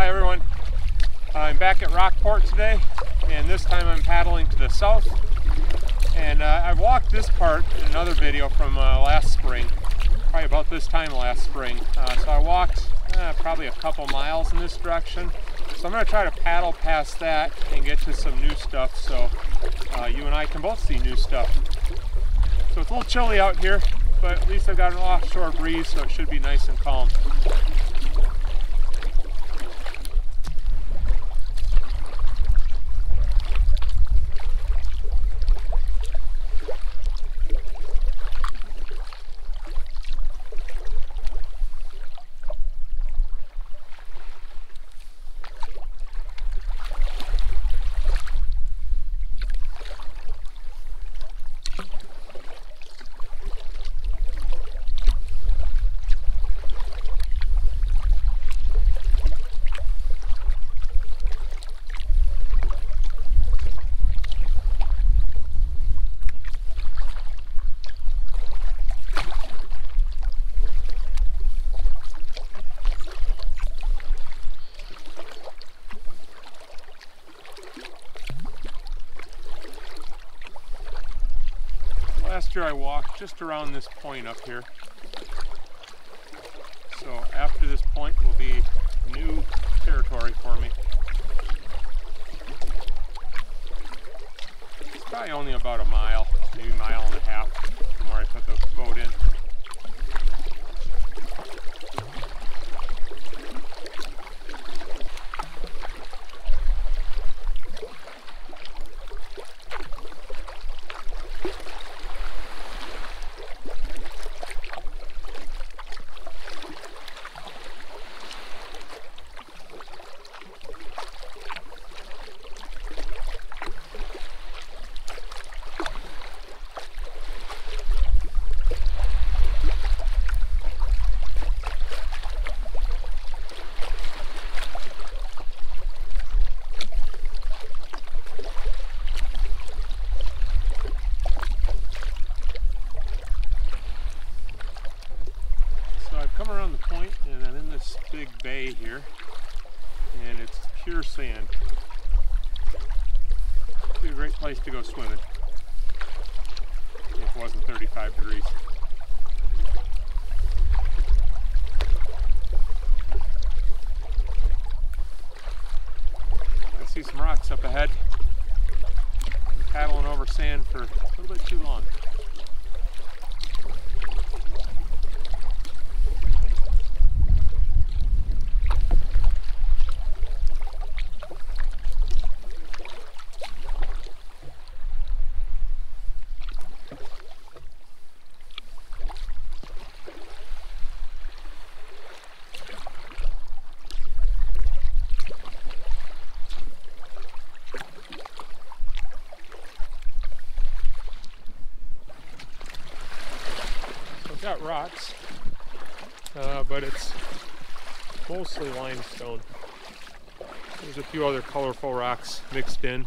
Hi everyone, I'm back at Rockport today, and this time I'm paddling to the south. And I walked this part in another video from last spring, probably about this time last spring. So I walked probably a couple miles in this direction. So I'm going to try to paddle past that and get to some new stuff so you and I can both see new stuff. So it's a little chilly out here, but at least I've got an offshore breeze, so it should be nice and calm. Last year I walked just around this point up here. So after this point will be new territory for me. It's probably only about a mile, maybe a mile and a half from where I put the boat in. Come around the point and I'm in this big bay here, and it's pure sand. It'd be a great place to go swimming if it wasn't 35 degrees. I see some rocks up ahead. I'm paddling over sand for a little bit too long. Got rocks, but it's mostly limestone. There's a few other colorful rocks mixed in.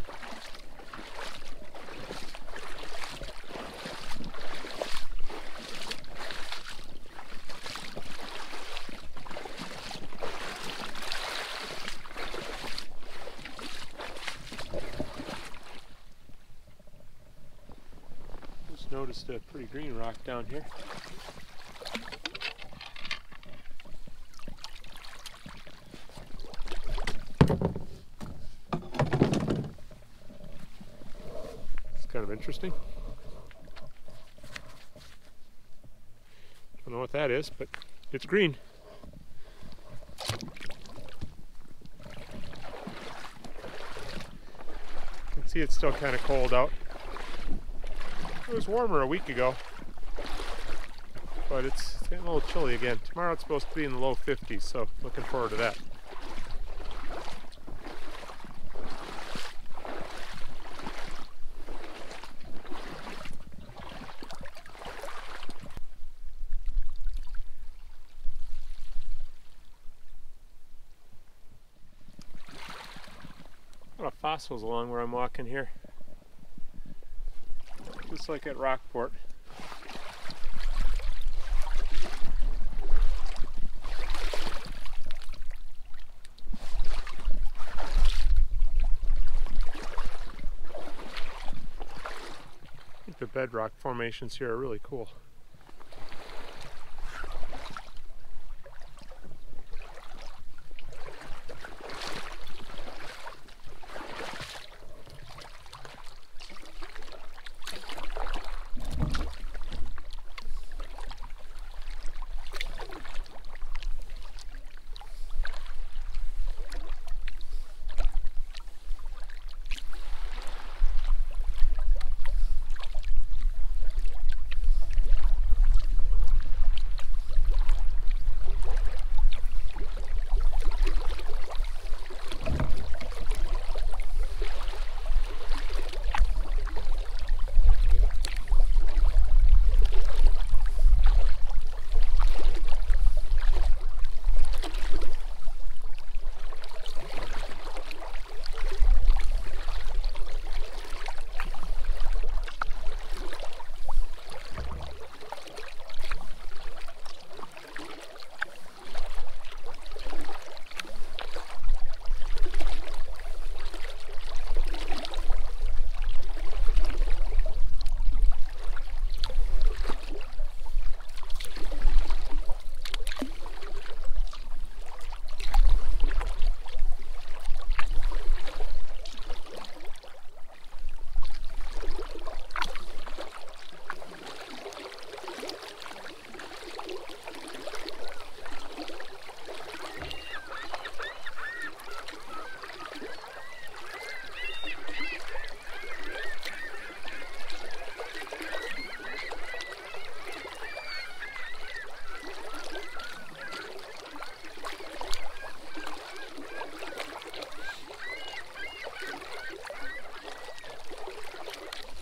Just noticed a pretty green rock down here. Kind of interesting. Don't know what that is, but it's green. You can see it's still kind of cold out. It was warmer a week ago, but it's getting a little chilly again. Tomorrow it's supposed to be in the low 50s, so looking forward to that. A lot of fossils along where I'm walking here, just like at Rockport. bedrock formations here are really cool.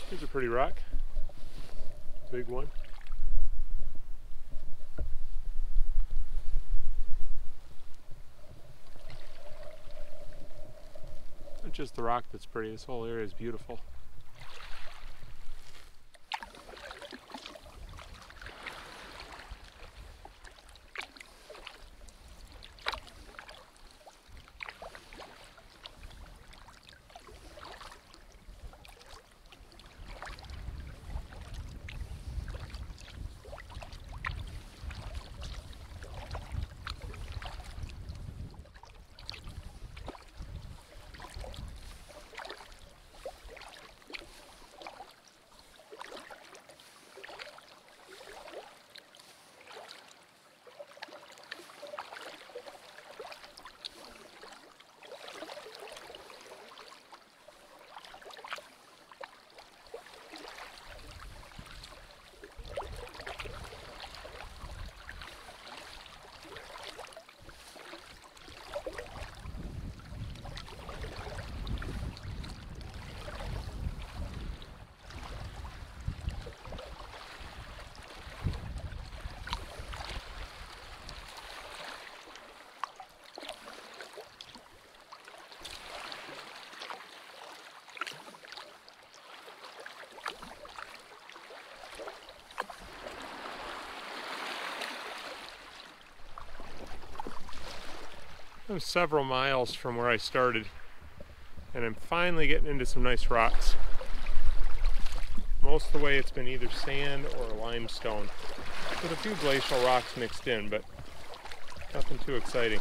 Here's a pretty rock, big one. Not just the rock that's pretty, this whole area is beautiful. I'm several miles from where I started, and I'm finally getting into some nice rocks. Most of the way it's been either sand or limestone, with a few glacial rocks mixed in, but nothing too exciting.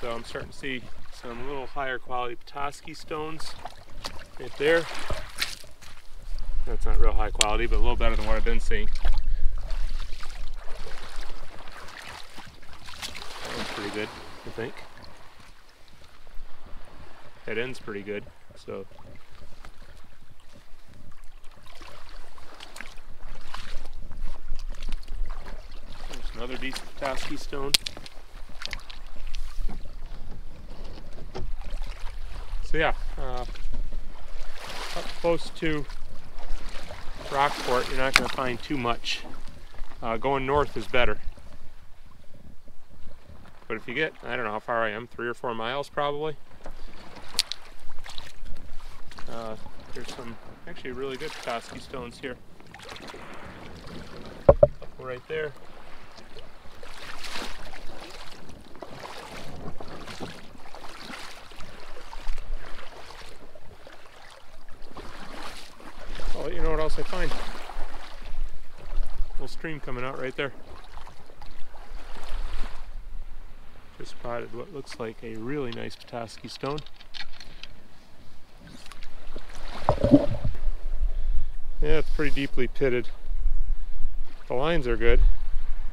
So I'm starting to see some little higher quality Petoskey stones right there. That's not real high quality, but a little better than what I've been seeing. Pretty good, I think. Head end's pretty good, so. There's another decent Petoskey stone. So yeah, up close to Rockport, you're not going to find too much. Going north is better. But if you get, I don't know how far I am, 3 or 4 miles probably. There's some actually really good Petoskey stones here. Right there. I'll let you know else I find. Little stream coming out right there. Just spotted what looks like a really nice Petoskey stone. Yeah, it's pretty deeply pitted. The lines are good.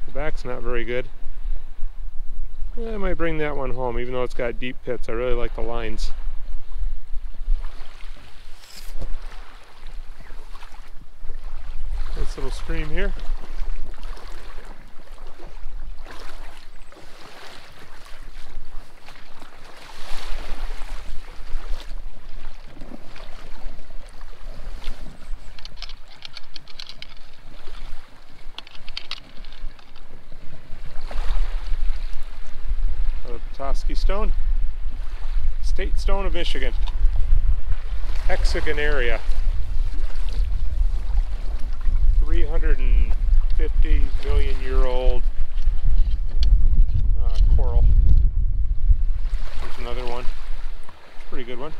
The back's not very good. Yeah, I might bring that one home, even though it's got deep pits. I really like the lines. Nice little stream here. Petoskey stone, state stone of Michigan, hexagonaria, 350 million year old coral. There's another one, pretty good one.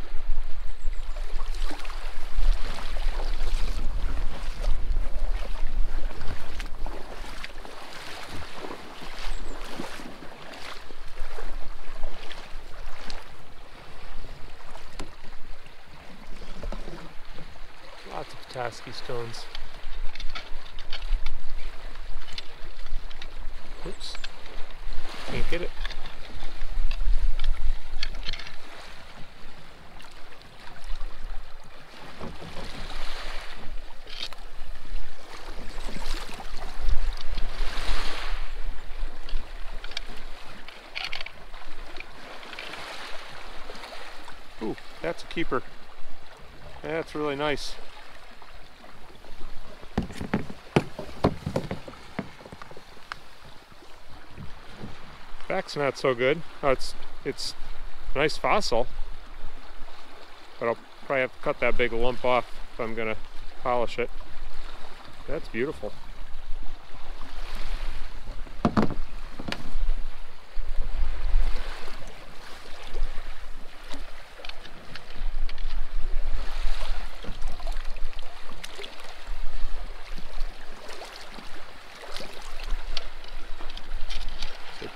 Lots of Petoskey stones. Oops, can't get it. Ooh, that's a keeper. That's really nice. Back's not so good. Oh, it's a nice fossil, but I'll probably have to cut that big lump off if I'm gonna polish it. That's beautiful.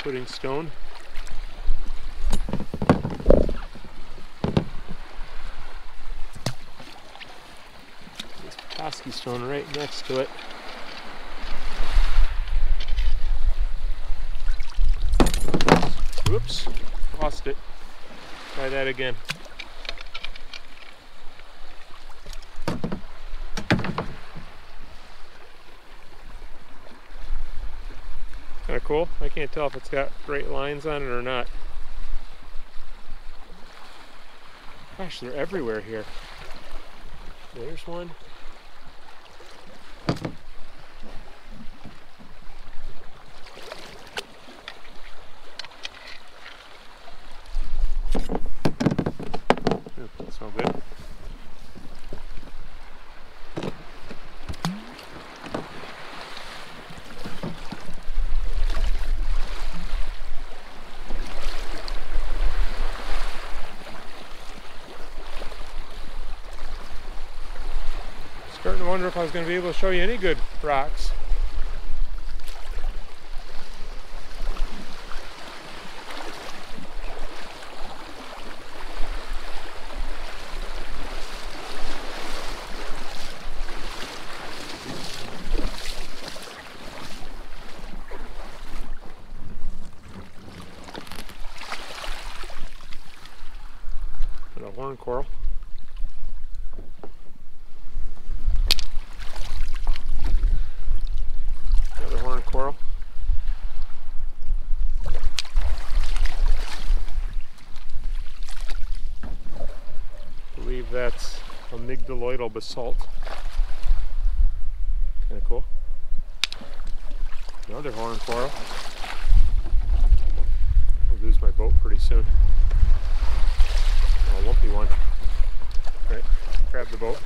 Pudding stone. This Petoskey stone right next to it. Whoops, lost it. Try that again. Kind of cool. I can't tell if it's got great lines on it or not. Gosh, they're everywhere here. There's one. That's no good. Starting to wonder if I was going to be able to show you any good rocks. And a horn coral. Coral. I believe that's amygdaloidal basalt. Kind of cool. Another horn coral. I'll lose my boat pretty soon. Oh, a lumpy one. Right, grab the boat.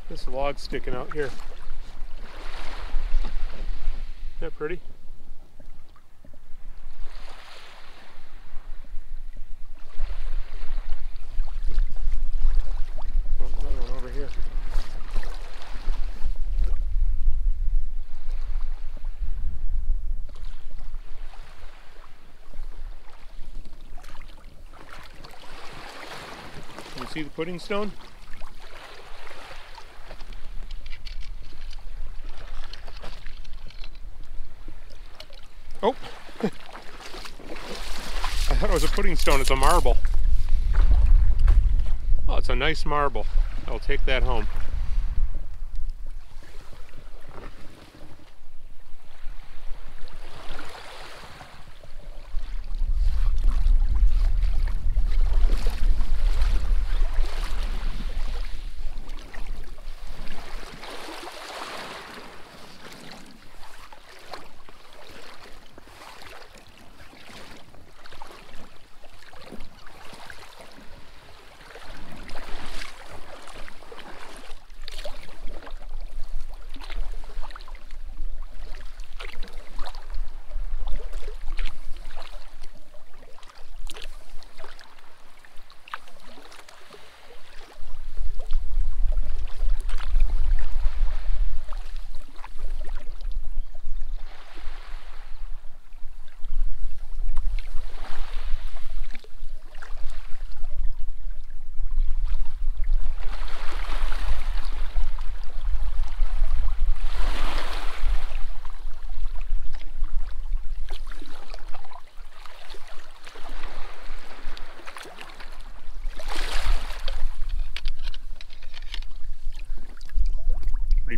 This log sticking out here. Isn't that pretty? see the pudding stone? Oh! I thought it was a pudding stone. It's a marble. Oh, it's a nice marble. I'll take that home.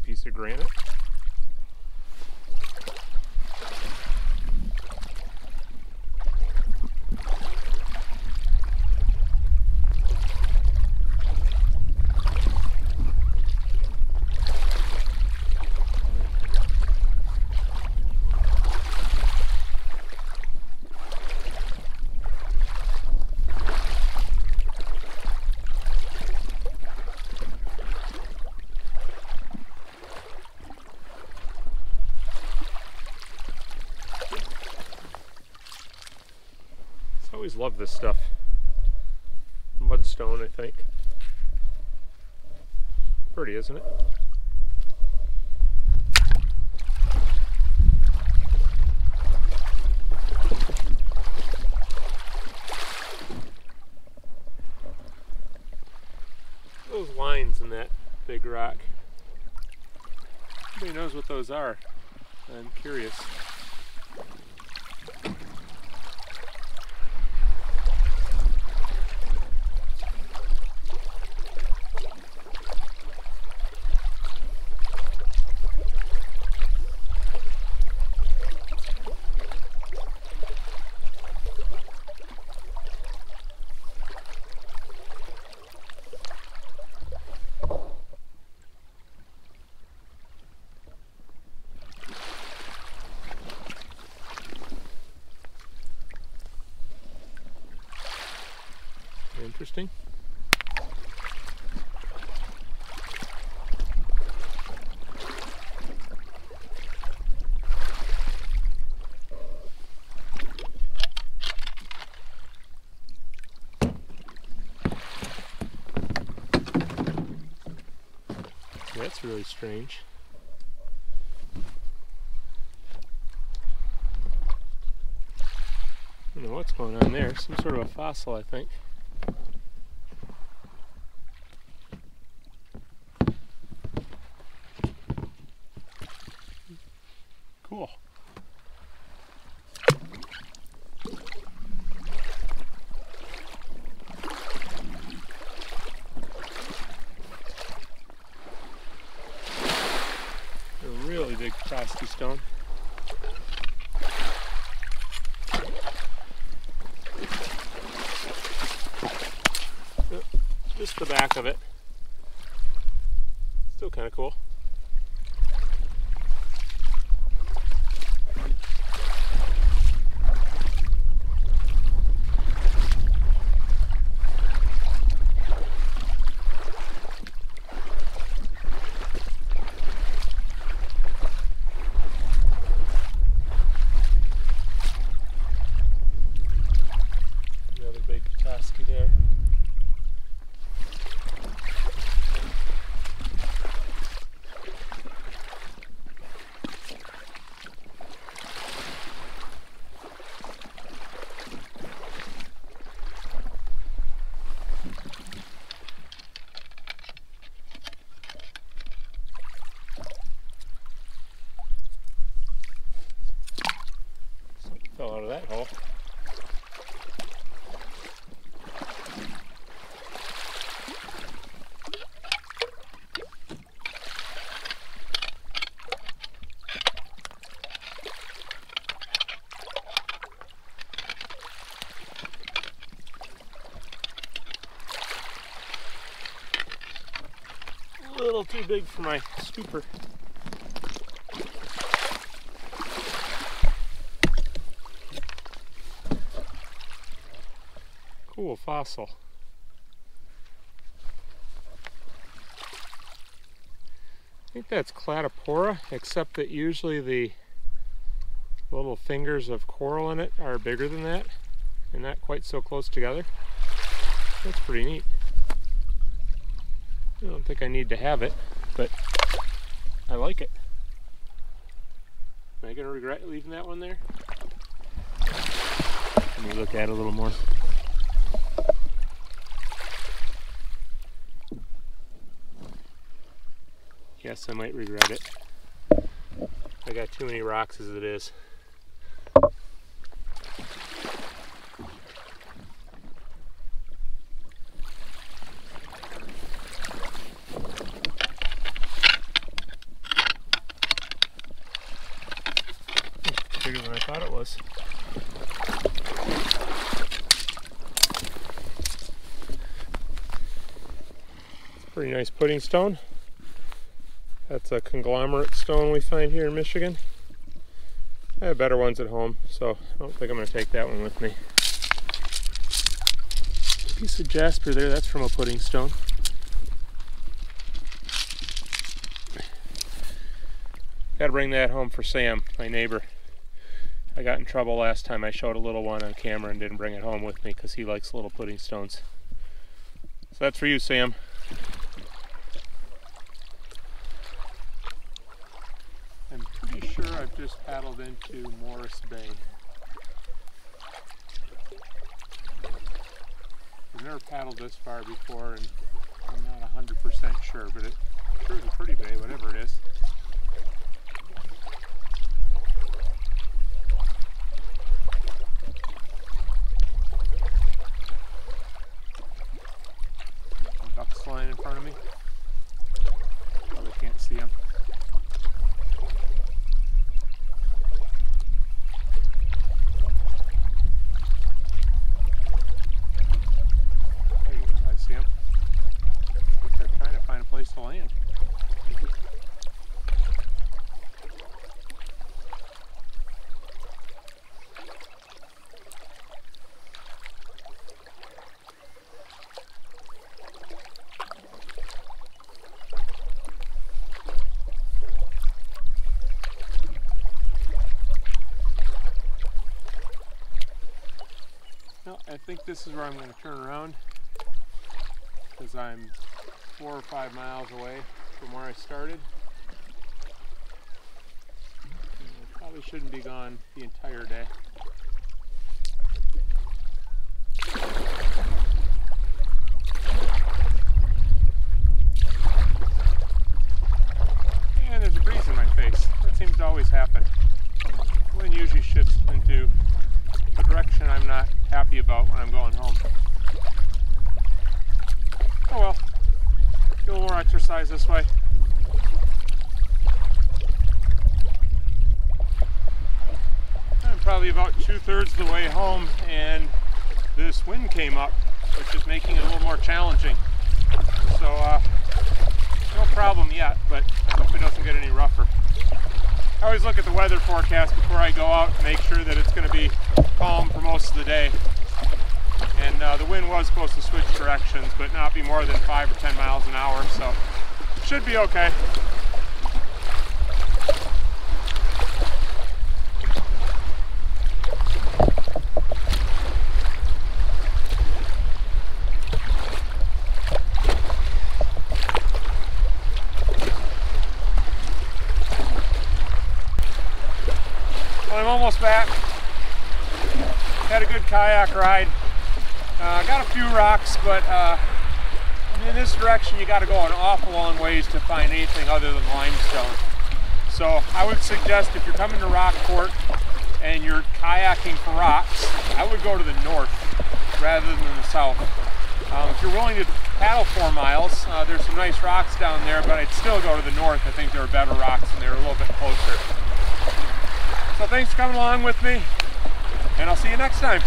Piece of granite. I always love this stuff. Mudstone, I think. Pretty, isn't it? Those lines in that big rock. Nobody knows what those are. I'm curious. Interesting. That's really strange. I don't know what's going on there. Some sort of a fossil, I think. Cool. A really big Petoskey stone. Just the back of it. Still kind of cool. Another big Petoskey there. that hole. A little too big for my scooper. Cool fossil. I think that's Cladophora, except that usually the little fingers of coral in it are bigger than that and not quite so close together. That's pretty neat. I don't think I need to have it, but I like it. Am I going to regret leaving that one there? Let me look at it a little more. Yes, I might regret it. I got too many rocks as it is. Bigger than I thought it was. It's a pretty nice pudding stone. That's a conglomerate stone we find here in Michigan. I have better ones at home, so I don't think I'm going to take that one with me. Piece of jasper there, that's from a pudding stone. Got to bring that home for Sam, my neighbor. I got in trouble last time I showed a little one on camera and didn't bring it home with me because he likes little pudding stones. So that's for you, Sam. I'm pretty sure I've just paddled into Morris Bay. I've never paddled this far before and I'm not 100% sure, but it sure is a pretty bay, whatever it is. Ducks flying in front of me. Probably can't see them. Hey, I see them. They're trying to find a place to land. Well, I think this is where I'm going to turn around because I'm 4 or 5 miles away from where I started. I probably shouldn't be gone the entire day. And there's a breeze in my face. That seems to always happen. The wind usually shifts into a direction I'm not happy about when I'm going home. Oh well, get a little more exercise this way. I'm probably about 2/3 of the way home and this wind came up, which is making it a little more challenging. So no problem yet, but I hope it doesn't get any rougher. I always look at the weather forecast before I go out and make sure that it's going to be calm for most of the day. And the wind was supposed to switch directions, but not be more than 5 or 10 miles an hour, so it should be okay. Well, I'm almost back. Had a good kayak ride. Got a few rocks, but in this direction you got to go an awful long ways to find anything other than limestone. So I would suggest if you're coming to Rockport and you're kayaking for rocks, I would go to the north rather than the south. If you're willing to paddle 4 miles, there's some nice rocks down there, but I'd still go to the north. I think there are better rocks and they're a little bit closer. So thanks for coming along with me, and I'll see you next time.